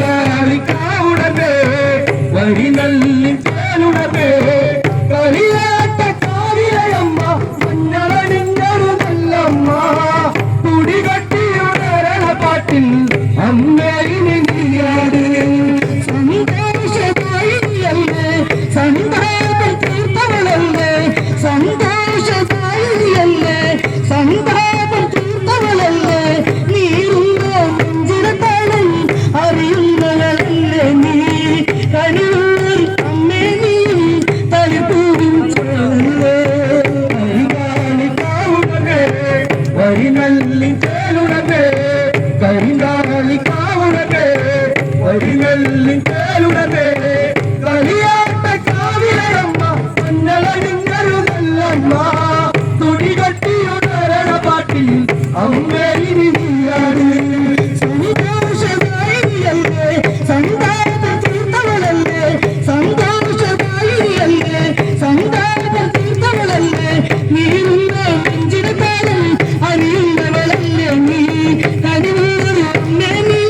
കരിങ്കാലിക്കാവുടനെ വരിനല്ലിൻ തേനുടനെ സന്താപം തീർത്തവളല്ലേ സന്തോഷദായിനിയല്ലേ സന്താപം തീർത്തവളല്ലേ നീറുന്ന നെഞ്ചിടത്താളം അറിയുന്നവളല്ലേ നീ കനിവൂർ അമ്മേ നീ തളിപ്പൂവിൻ ചേലല്ലേ കരിങ്കാളിക്കാവുടമേ വരിനല്ലി ചേലുടമേ കരിങ്കാളിക്കാവുടമേ വരിനല്ലി ചേലുടമേ കളിയാട്ട കാവിലയമ്മ മഞ്ഞളണിഞ്ഞരുതല്ലമ്മ തുടികട്ടിയുടരണ പാട്ടിൽ അമ്മേനി നീയാണ് സന്തോഷദായിനിയല്ലേ സന്താപം തീർത്തവളല്ലേ സന്തോഷദായിനിയല്ലേ സന്താപം തീർത്തവളല്ലേ നീറുന്ന നെഞ്ചിടത്താളം അറിയുന്നവളല്ലേ നീ കനിവൂർ അമ്മേ നീ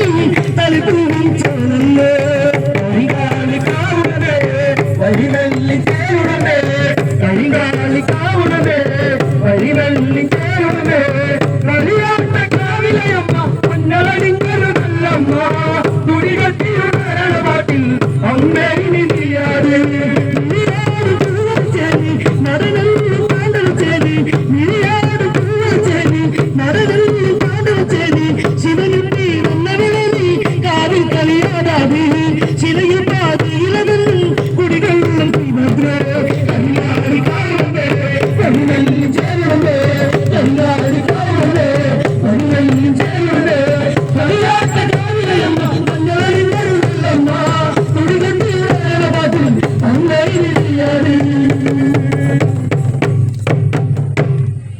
തളിപ്പൂവിൻ ചേലല്ലേ വരിവല്ലി ചേരുടമേ കരിങ്കാളിക്കാവുടമേ വരിവല്ലി ചേരുടമേ കളിയാട്ട കാവിലയമ്മ മഞ്ഞളണിഞ്ഞരുതല്ലമ്മ തുടികട്ടിയുടരണ പാട്ടിൽ അമ്മേനി നീയാട് നീയാട് പൂവച്ചേരി നടനല്ലി പാണ്ടവച്ചേരി നീയാട് പൂവച്ചേരി നടനല്ലി പാണ്ടവച്ചേരി ശിവനുണ്ടി വന്നവളെ നീ കാവിൽ കളിയാടാതെ ശിലയിൽ പാതിയിലതെന്നും കുടികൾ ഭദ്ര